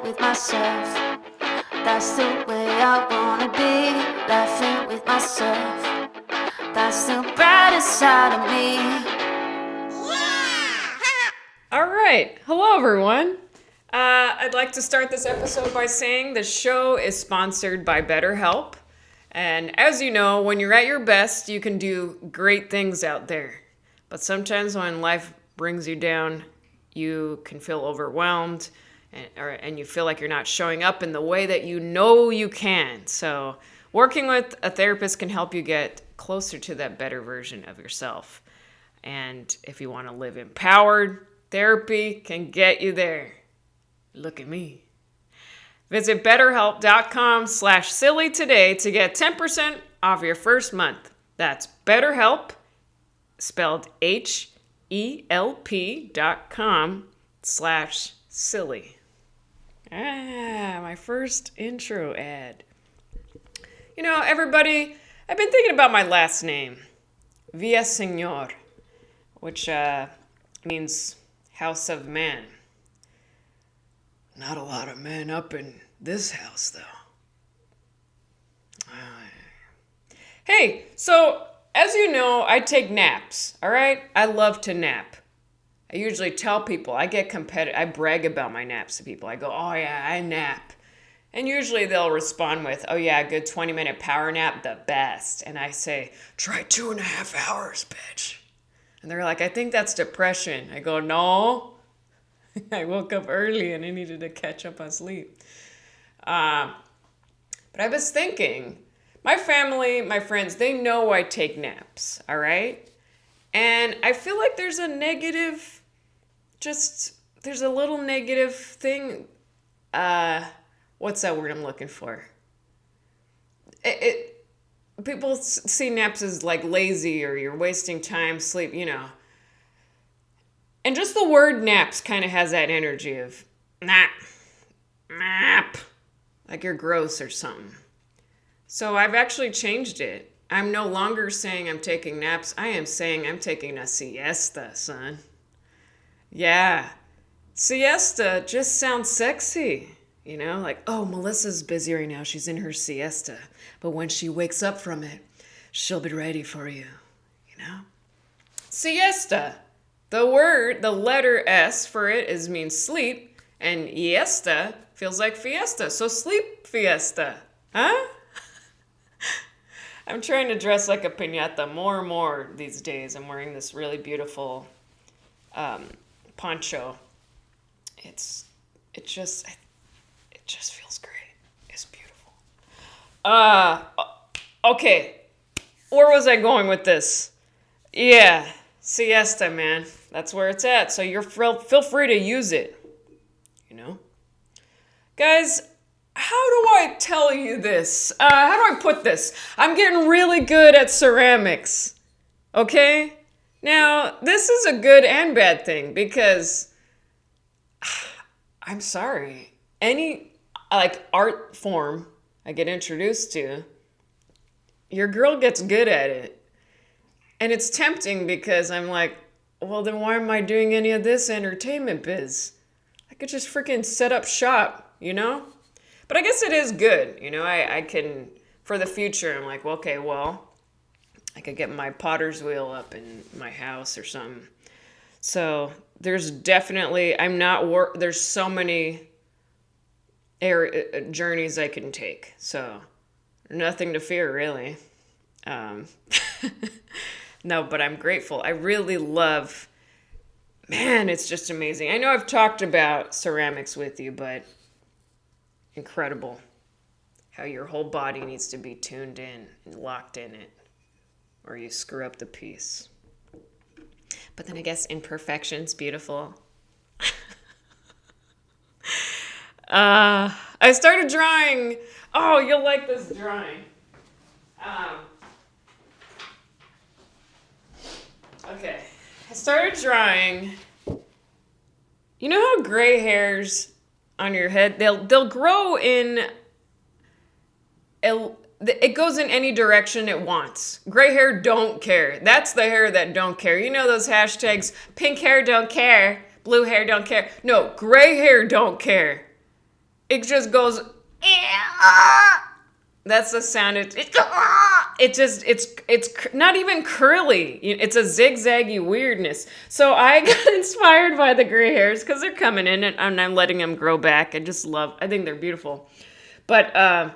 with myself. That's the way I wanna be, laughing with myself. That's the brightest side of me. All right. Hello, everyone. I'd like to start this episode by saying the show is sponsored by BetterHelp. And as you know, when you're at your best, you can do great things out there. But sometimes when life brings you down, you can feel overwhelmed and you feel like you're not showing up in the way that you know you can. So working with a therapist can help you get closer to that better version of yourself. And if you want to live empowered, therapy can get you there. Look at me. Visit betterhelp.com/silly today to get 10% off your first month. That's BetterHelp, spelled HELP.com/silly. My first intro ad. You know, everybody, I've been thinking about my last name, Villaseñor, which means house of man. Not a lot of men up in this house, though. Hey, so as you know, I take naps, all right? I love to nap. I usually tell people, I get competitive, I brag about my naps to people. I go, oh yeah, I nap. And usually they'll respond with, oh yeah, a good 20-minute power nap, the best. And I say, try 2.5 hours, bitch. And they're like, I think that's depression. I go, no. I woke up early and I needed to catch up on sleep. But I was thinking, my family, my friends, they know I take naps, all right? And I feel like there's a negative, there's a little negative thing. What's that word I'm looking for? People see naps as like lazy or you're wasting time, sleep, you know. And just the word naps kind of has that energy of nap, like you're gross or something. So I've actually changed it. I'm no longer saying I'm taking naps. I am saying I'm taking a siesta, son. Yeah, siesta just sounds sexy. You know, like, oh, Melissa's busy right now. She's in her siesta. But when she wakes up from it, she'll be ready for you. You know? Siesta. The letter S for it means sleep. And iesta feels like fiesta. So sleep fiesta. Huh? I'm trying to dress like a piñata more and more these days. I'm wearing this really beautiful poncho. It just feels great. It's beautiful. Okay. Where was I going with this? Yeah, siesta, man. That's where it's at. So feel free to use it. You know? Guys, how do I tell you this? How do I put this? I'm getting really good at ceramics. Okay? Now, this is a good and bad thing because I'm sorry. Any art form I get introduced to, your girl gets good at it. And it's tempting because I'm like, well, then why am I doing any of this entertainment biz? I could just freaking set up shop, you know? But I guess it is good, you know? I can, for the future, I'm like, well, okay, well, I could get my potter's wheel up in my house or something. So there's definitely, there's so many journeys I can take. So nothing to fear, really. No, but I'm grateful. I really love, man, it's just amazing. I know I've talked about ceramics with you, but incredible how your whole body needs to be tuned in and locked in it, or you screw up the piece. But then I guess imperfection's beautiful. I started drawing. Oh, you'll like this drawing. Okay. I started drawing. You know how gray hairs on your head, they'll grow in, it goes in any direction it wants. Gray hair don't care. That's the hair that don't care. You know those hashtags, pink hair don't care, blue hair don't care. No, gray hair don't care. it just goes. That's the sound. It's not even curly. It's a zigzaggy weirdness. So I got inspired by the gray hairs because they're coming in and I'm letting them grow back. I think they're beautiful. But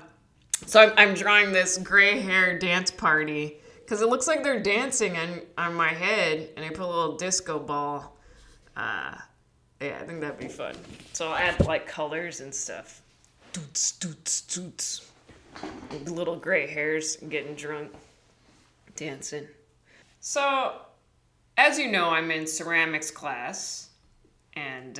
so I'm drawing this gray hair dance party because it looks like they're dancing on my head, and I put a little disco ball. Yeah, I think that'd be fun. So I'll add like colors and stuff. Toots, toots, toots. Little gray hairs getting drunk, dancing. So, as you know, I'm in ceramics class, and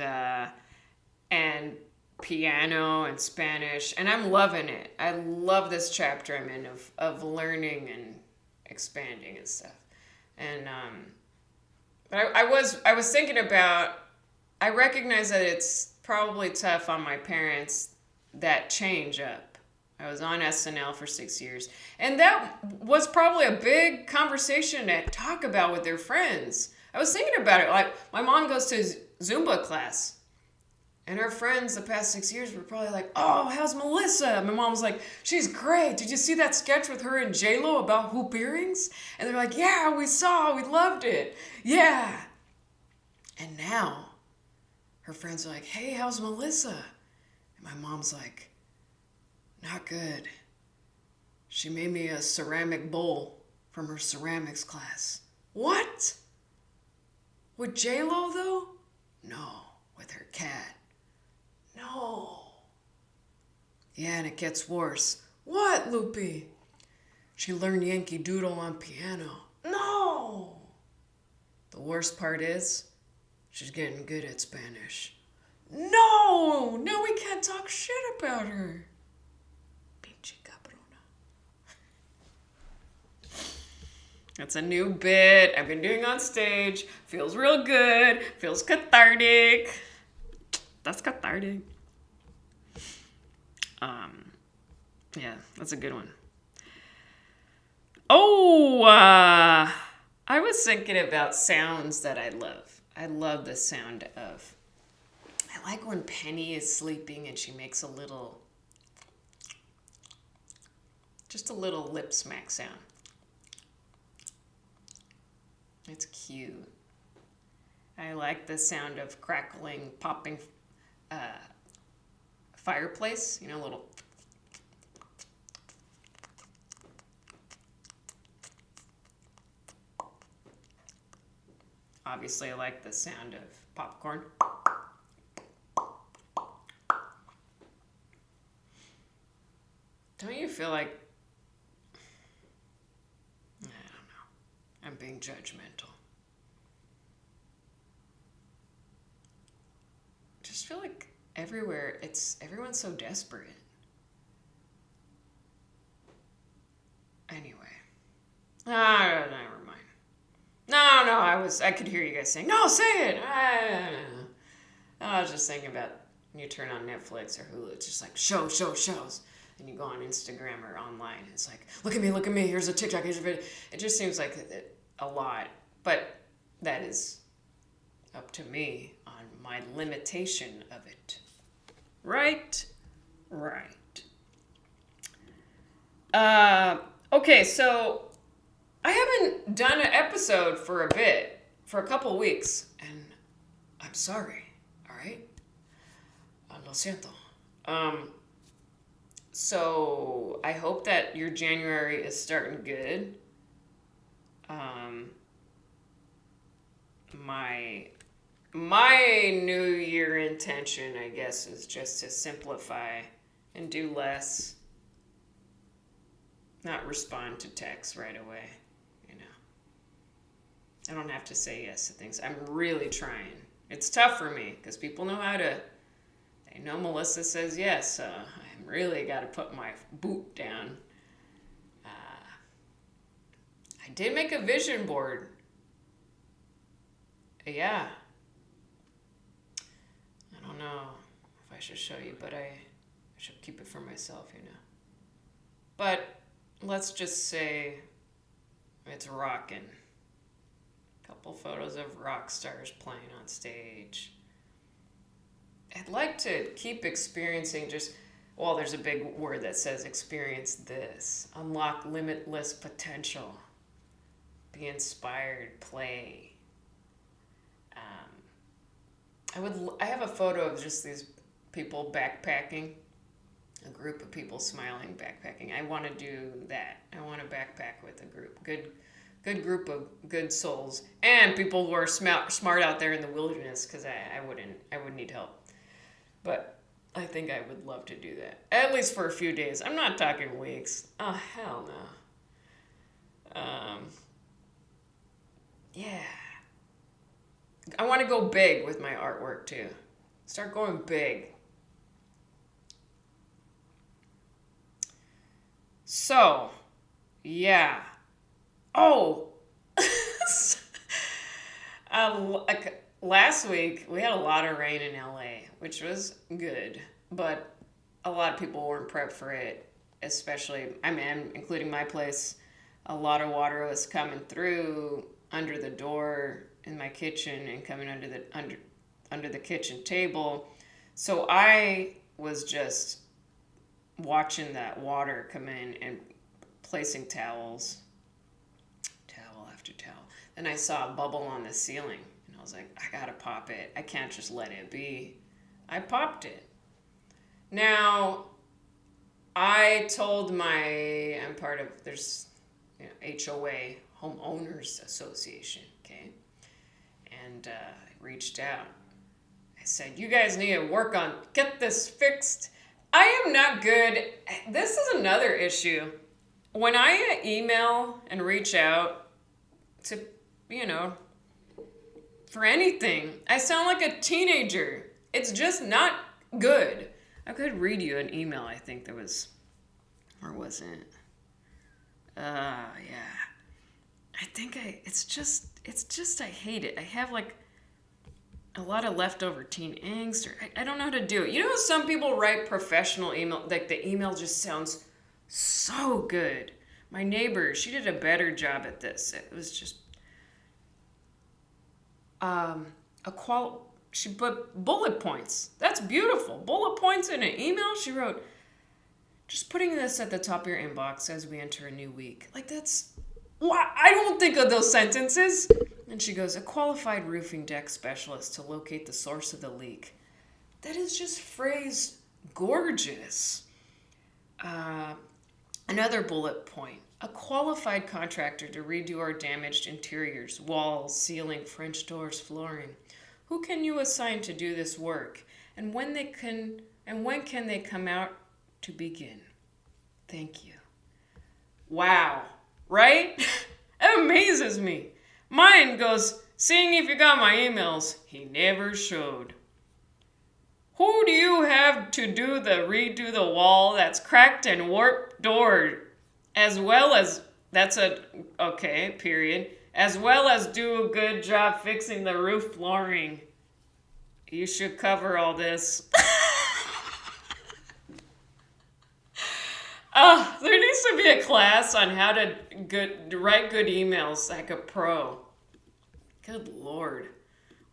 piano and Spanish, and I'm loving it. I love this chapter I'm in of learning and expanding and stuff. And but I was thinking about. I recognize that it's probably tough on my parents that change up. I was on SNL for 6 years. And that was probably a big conversation to talk about with their friends. I was thinking about it. Like, my mom goes to Zumba class. And her friends the past 6 years were probably like, oh, how's Melissa? My mom was like, she's great. Did you see that sketch with her and J-Lo about hoop earrings? And they're like, yeah, we loved it. Yeah. And now, her friends are like, hey, how's Melissa? And my mom's like, not good. She made me a ceramic bowl from her ceramics class. What? With J-Lo, though? No, with her cat. No. Yeah, and it gets worse. What, Loopy? She learned Yankee Doodle on piano. No. The worst part is, she's getting good at Spanish. No! No, we can't talk shit about her. It's a new bit I've been doing on stage. Feels real good. Feels cathartic. That's cathartic. Yeah, that's a good one. Oh, I was thinking about sounds that I love. I love the sound of. I like when Penny is sleeping and she makes just a little lip smack sound. It's cute. I like the sound of crackling, popping fireplace. You know, little. Obviously, I like the sound of popcorn. Don't you feel like, I don't know, I'm being judgmental. I just feel like everywhere, everyone's so desperate. Anyway. Never mind. No, I could hear you guys saying, no, say it. I was just thinking about when you turn on Netflix or Hulu, it's just like shows. And you go on Instagram or online, and it's like, look at me, here's a TikTok, here's a video. It just seems like a lot. But that is up to me on my limitation of it. Right. Okay, so I haven't done an episode for a couple weeks, and I'm sorry, all right? Lo siento. So I hope that your January is starting good. My New Year intention, I guess, is just to simplify and do less. Not respond to texts right away, you know. I don't have to say yes to things. I'm really trying. It's tough for me because people know how to. They know Melissa says yes, so I really got to put my boot down. I did make a vision board. Yeah. I don't know if I should show you, but I should keep it for myself, you know. But let's just say it's rockin'. Couple photos of rock stars playing on stage. I'd like to keep experiencing just, well, there's a big word that says experience this, unlock limitless potential, be inspired, play. I have a photo of just these people backpacking, a group of people smiling, backpacking. I want to do that. I want to backpack with a group, good group of good souls, and people who are smart out there in the wilderness, because I would need help. But I think I would love to do that, at least for a few days. I'm not talking weeks. Oh, hell no. Yeah. I want to go big with my artwork too. Start going big. So, yeah. Oh, last week we had a lot of rain in LA, which was good, but a lot of people weren't prepped for it, especially, including my place. A lot of water was coming through under the door in my kitchen and coming under the kitchen table. So I was just watching that water come in and placing towel after towel. Then I saw a bubble on the ceiling, and I was like, I gotta pop it. I can't just let it be. I popped it. Now, I'm part of, there's HOA, Homeowners Association, okay? And I reached out. I said, you guys need to get this fixed. I am not good. This is another issue. When I email and reach out to, for anything, I sound like a teenager. It's just not good. I could read you an email, I think there was, or wasn't it? Yeah. It's just, I hate it. I have like a lot of leftover teen angst, or I don't know how to do it. You know how some people write professional email, like the email just sounds so good. My neighbor, she did a better job at this. It was just, she put bullet points. That's beautiful. Bullet points in an email. She wrote, just putting this at the top of your inbox as we enter a new week. Like that's, why I don't think of those sentences. And she goes, a qualified roofing deck specialist to locate the source of the leak. That is just phrased gorgeous. Another bullet point, a qualified contractor to redo our damaged interiors, walls, ceiling, French doors, flooring. Who can you assign to do this work? And when can they come out to begin? Thank you. Wow, right? It amazes me. Mine goes, seeing if you got my emails, he never showed. Who do you have to redo the wall that's cracked and warped door, as well as, period, as well as do a good job fixing the roof flooring. You should cover all this. There needs to be a class on how to write good emails like a pro. Good Lord.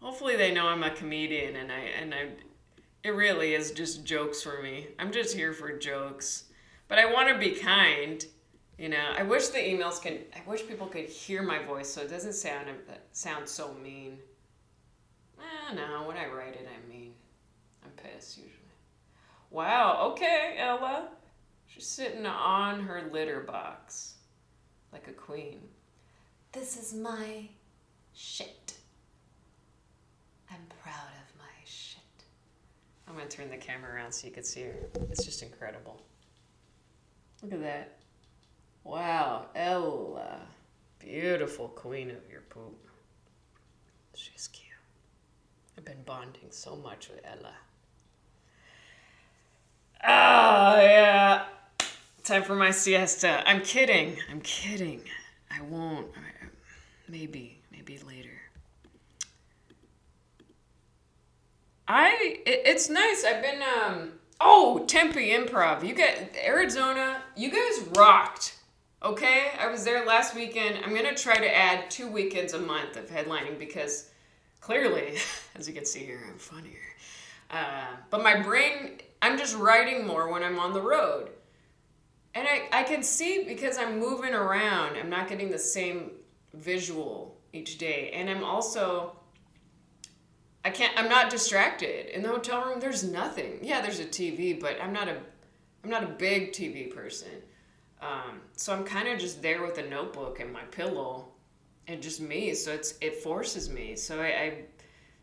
Hopefully they know I'm a comedian and it really is just jokes for me. I'm just here for jokes. But I want to be kind. I wish I wish people could hear my voice so it doesn't sound so mean. No, when I write it, I mean. I'm pissed usually. Wow, okay, Ella. She's sitting on her litter box like a queen. This is my shit. I'm proud of my shit. I'm going to turn the camera around so you can see her. It's just incredible. Look at that. Wow, Ella. Beautiful queen of your poop. She's cute. I've been bonding so much with Ella. Oh, yeah. Time for my siesta. I'm kidding. I won't. Maybe later. It's nice. I've been, Tempe Improv. Arizona, you guys rocked. Okay? I was there last weekend. I'm going to try to add 2 weekends a month of headlining because clearly, as you can see here, I'm funnier. But my brain, I'm just writing more when I'm on the road. And I can see because I'm moving around, I'm not getting the same visual each day. And I'm also, I'm not distracted. In the hotel room, there's nothing. Yeah, there's a TV, but I'm not a big TV person. So I'm kind of just there with a notebook and my pillow and just me. So it forces me. So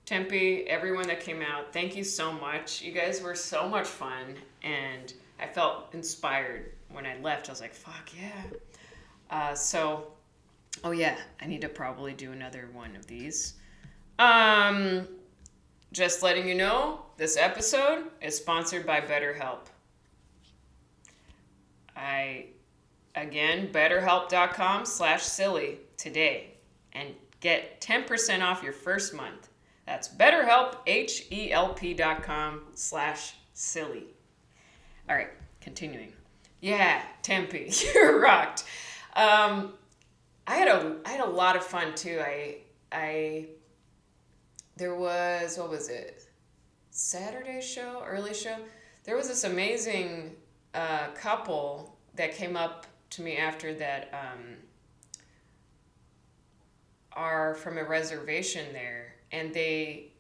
Tempe, everyone that came out, thank you so much. You guys were so much fun. And I felt inspired when I left. I was like, fuck yeah. Oh yeah, I need to probably do another one of these. Just letting you know, this episode is sponsored by BetterHelp. Again, betterhelp.com/silly today and get 10% off your first month. That's BetterHelp, HELP.com/silly. All right, continuing. Yeah, Tempe, you're rocked. I had a lot of fun too. There was, what was it? Saturday show, early show. There was this amazing couple that came up to me after that are from a reservation there, and they've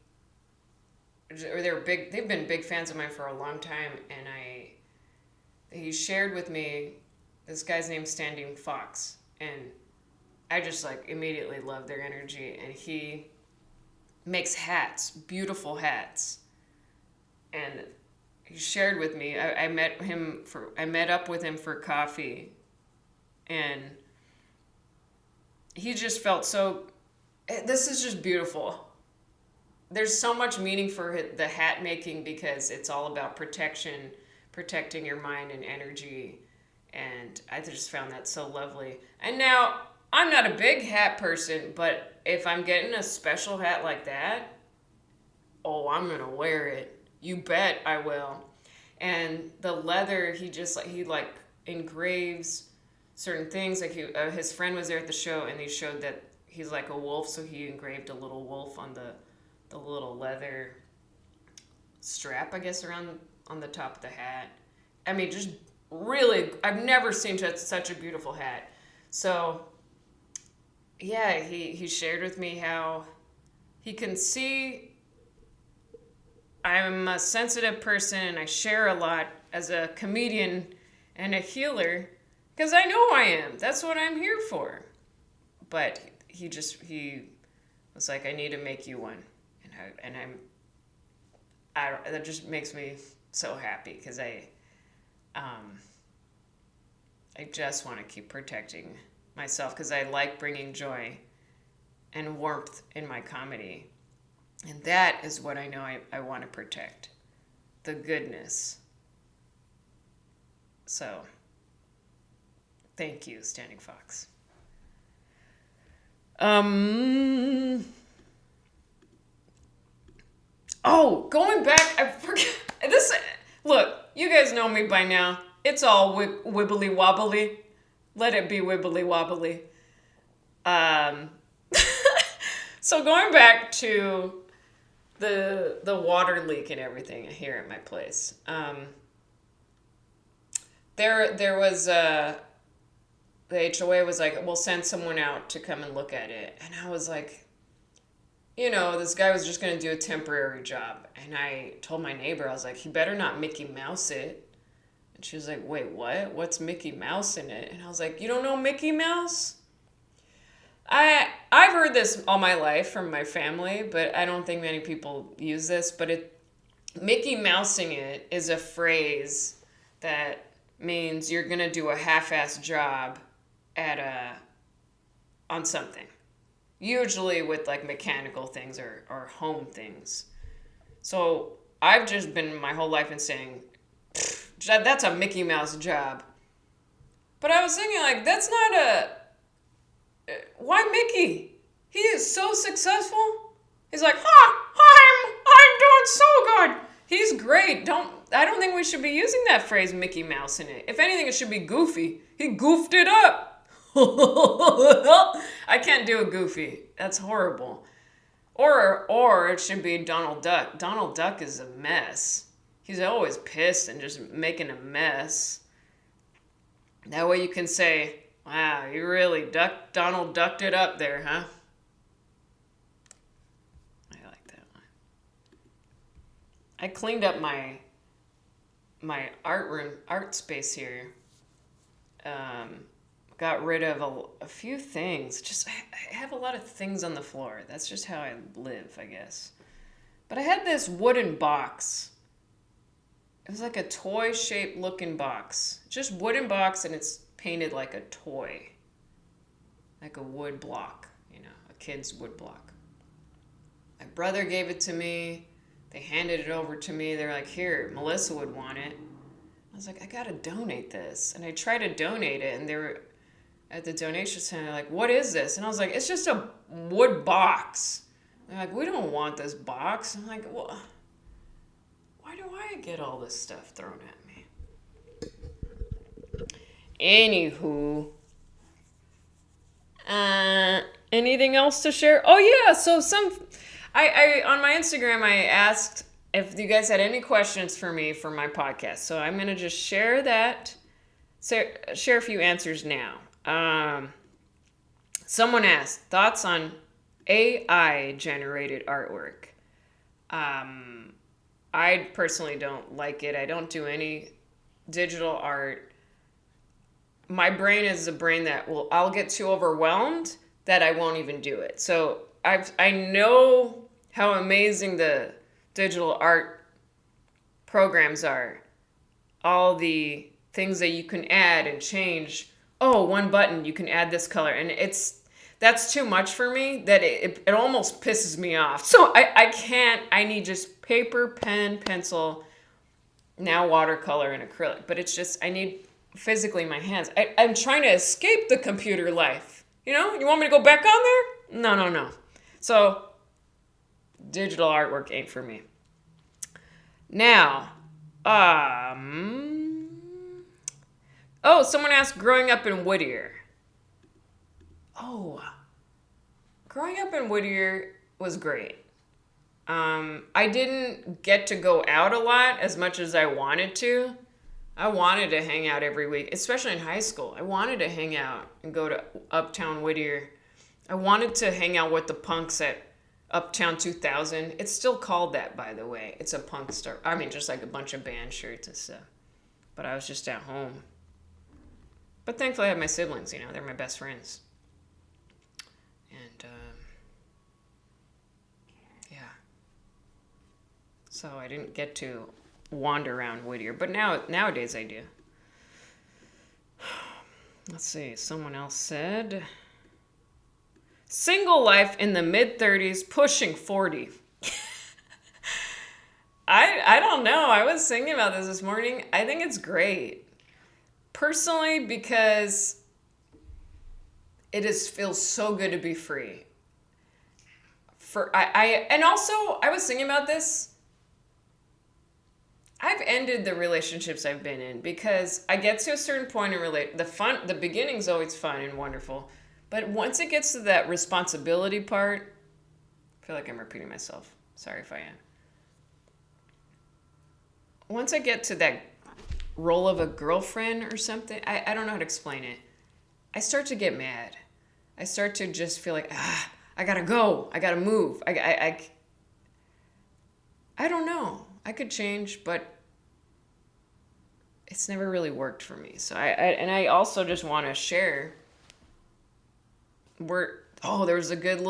been big fans of mine for a long time, and he shared with me, this guy's name's Standing Fox, and I just like immediately loved their energy, and he makes hats, beautiful hats, and he shared with me, I met up with him for coffee, and he just felt so, this is just beautiful. There's so much meaning for the hat making because it's all about protecting your mind and energy, and I just found that so lovely. And now, I'm not a big hat person, but if I'm getting a special hat like that, oh, I'm gonna wear it. You bet I will. And the leather, he engraves certain things. Like his friend was there at the show, and he showed that he's like a wolf, so he engraved a little wolf on the little leather strap, I guess, around on the top of the hat. I mean, just really, I've never seen such a beautiful hat. So, yeah, he shared with me how he can see I'm a sensitive person and I share a lot as a comedian and a healer because I know I am. That's what I'm here for. But he was like, I need to make you one. That just makes me so happy because I just want to keep protecting myself because I like bringing joy and warmth in my comedy. And that is what I know I want to protect. The goodness. So, thank you, Standing Fox. Oh, going back, I forgot this. Look, you guys know me by now. It's all wibbly wobbly. Let it be wibbly wobbly. So going back to the water leak and everything here at my place. There was the HOA was like, we'll send someone out to come and look at it, and I was like, this guy was just gonna do a temporary job, and I told my neighbor, I was like, he better not Mickey Mouse it. And she was like, wait, what? What's Mickey Mouse in it? And I was like, you don't know Mickey Mouse? I've heard this all my life from my family, but I don't think many people use this. But Mickey Mousing it is a phrase that means you're gonna do a half-assed job on something, usually with like mechanical things or home things. So I've just been my whole life been saying, that's a Mickey Mouse job. But I was thinking, like, that's not why Mickey? He is so successful. He's like, I'm doing so good. He's great. I don't think we should be using that phrase Mickey Mouse in it. If anything, it should be Goofy. He goofed it up. I can't do a Goofy. That's horrible. Or it should be Donald Duck. Donald Duck is a mess. He's always pissed and just making a mess. That way you can say, wow, you really Donald ducked it up there, huh? I like that one. I cleaned up my art space here. Got rid of a few things. Just I have a lot of things on the floor. That's just how I live, I guess. But I had this wooden box. It was like a toy-shaped looking box. Just wooden box, and it's painted like a toy. Like a wood block, a kid's wood block. My brother gave it to me. They handed it over to me. They're like, here, Melissa would want it. I was like, I gotta donate this. And I tried to donate it, and they were at the donation center like, what is this? And I was like, it's just a wood box. They're like, we don't want this box. I'm like, well, why do I get all this stuff thrown at me? Anywho, anything else to share? Oh yeah, so I on my Instagram I asked if you guys had any questions for me for my podcast. So I'm gonna just share that, share a few answers now. Someone asked thoughts on AI generated artwork. I personally don't like it. I don't do any digital art. My brain is a brain that I'll get too overwhelmed that I won't even do it. So I know how amazing the digital art programs are. All the things that you can add and change. Oh, one button, you can add this color. And that's too much for me that it almost pisses me off. So I can't, I need just paper, pen, pencil, now watercolor and acrylic. But it's just, I need physically my hands. I'm trying to escape the computer life. You want me to go back on there? No. So digital artwork ain't for me. Now, someone asked growing up in Whittier. Oh, growing up in Whittier was great. I didn't get to go out a lot as much as I wanted to. I wanted to hang out every week, especially in high school. I wanted to hang out and go to Uptown Whittier. I wanted to hang out with the punks at Uptown 2000. It's still called that, by the way. It's a punk store. I mean, just like a bunch of band shirts and stuff. But I was just at home. But thankfully I have my siblings, they're my best friends. And, yeah. So I didn't get to wander around Whittier, but nowadays I do. Let's see, someone else said, single life in the mid-30s, pushing 40. I don't know. I was thinking about this morning. I think it's great. Personally, because feels so good to be free. And also I was thinking about this. I've ended the relationships I've been in because I get to a certain point in the beginning's always fun and wonderful, but once it gets to that responsibility part, I feel like I'm repeating myself. Sorry if I am. Once I get to that role of a girlfriend or something, I don't know how to explain it. I start to get mad. I start to just feel like, I gotta go. I gotta move. I don't know. I could change, but it's never really worked for me. So I also just want to share. There was a good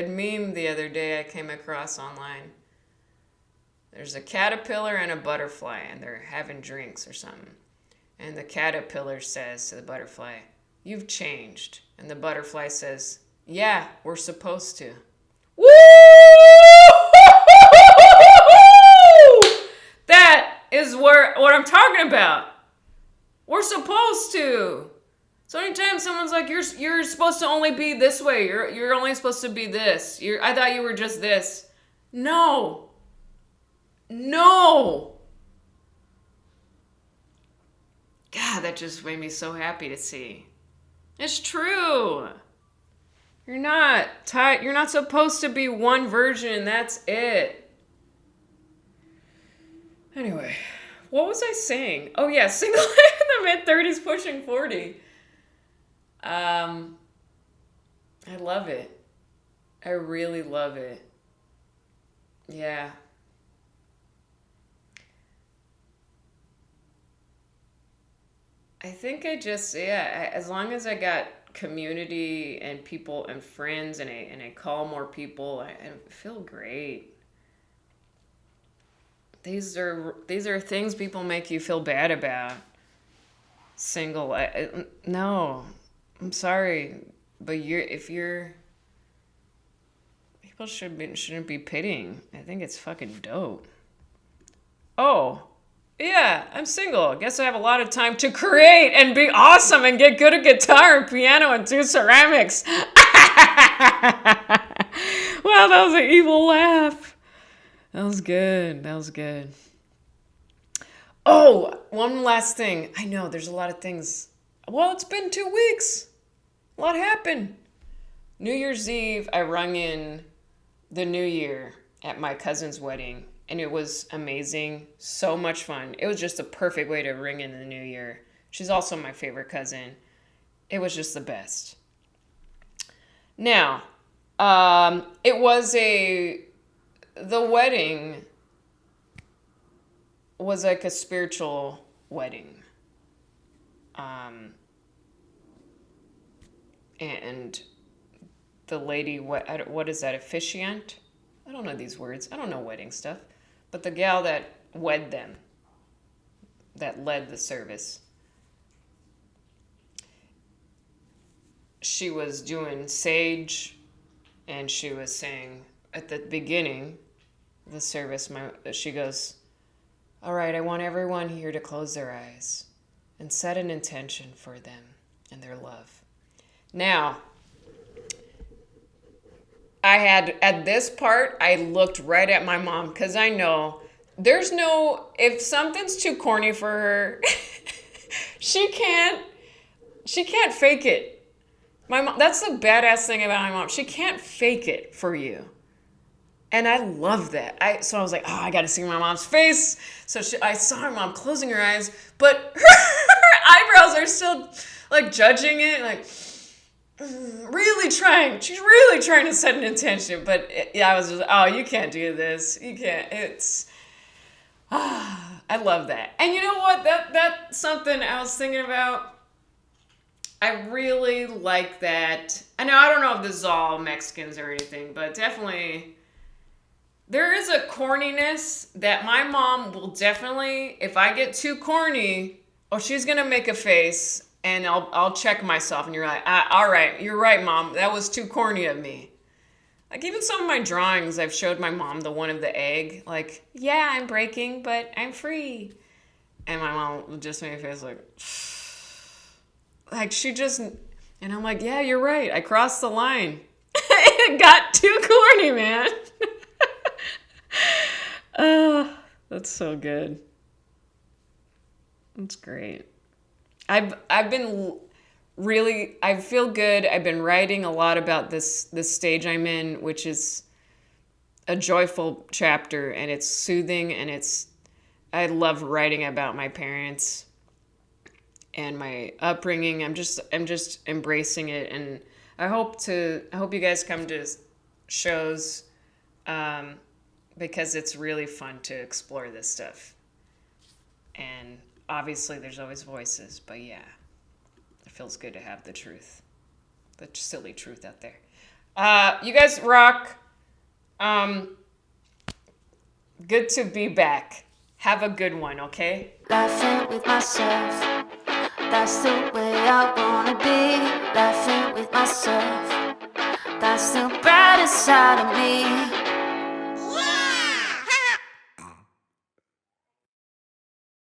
meme the other day I came across online. There's a caterpillar and a butterfly, and they're having drinks or something. And the caterpillar says to the butterfly, "You've changed." And the butterfly says, "Yeah, we're supposed to." Woo! That is what I'm talking about. We're supposed to. So anytime someone's like, you're supposed to only be this way. You're only supposed to be this. I thought you were just this. No. God, that just made me so happy to see. It's true. You're not tired. You're not supposed to be one version. That's it. Anyway, what was I saying? Oh yeah, single in the mid-30s, pushing 40. I love it. I really love it. Yeah. I think as long as I got community and people and friends and I call more people, I feel great. These are things people make you feel bad about. Single, no, I'm sorry, but if you're people shouldn't be pitying. I think it's fucking dope. Oh, yeah, I'm single. Guess I have a lot of time to create and be awesome and get good at guitar and piano and do ceramics. Wow, that was an evil laugh. That was good. That was good. Oh, one last thing. I know there's a lot of things. Well, it's been 2 weeks. A lot happened. New Year's Eve, I rung in the new year at my cousin's wedding, and it was amazing. So much fun. It was just the perfect way to ring in the new year. She's also my favorite cousin. It was just the best. Now, the wedding was like a spiritual wedding. And the lady, what is that, officiant? I don't know these words. I don't know wedding stuff. But the gal that wed them, that led the service, she was doing sage, and she was saying at the beginning of the service, she goes, all right, I want everyone here to close their eyes and set an intention for them and their love. Now, at this part, I looked right at my mom because I know if something's too corny for her, she can't fake it. My mom, that's the badass thing about my mom. She can't fake it for you. And I love that. So I was like, oh, I got to see my mom's face. So I saw my mom closing her eyes, but her eyebrows are still like judging it, like really trying. She's really trying to set an intention. But I was just, oh, you can't do this. You can't. I love that. And you know what? That's something I was thinking about. I really like that. I know, I don't know if this is all Mexicans or anything, but definitely there is a corniness that my mom will definitely, if I get too corny, she's going to make a face and I'll check myself and you're like, all right, you're right, Mom. That was too corny of me. Like even some of my drawings, I've showed my mom the one of the egg, like, yeah, I'm breaking, but I'm free. And my mom just made a face like she just, and I'm like, yeah, you're right. I crossed the line. It got too corny, man. That's so good. That's great. I've been really, I feel good. I've been writing a lot about this stage I'm in, which is a joyful chapter, and it's soothing, and I love writing about my parents and my upbringing. I'm just embracing it, and I hope you guys come to shows because it's really fun to explore this stuff. And obviously there's always voices, but yeah, it feels good to have the truth, the silly truth out there. You guys rock. Good to be back. Have a good one, okay? Laughing with myself, that's the way I wanna be. Laughing with myself, that's the brightest side of me.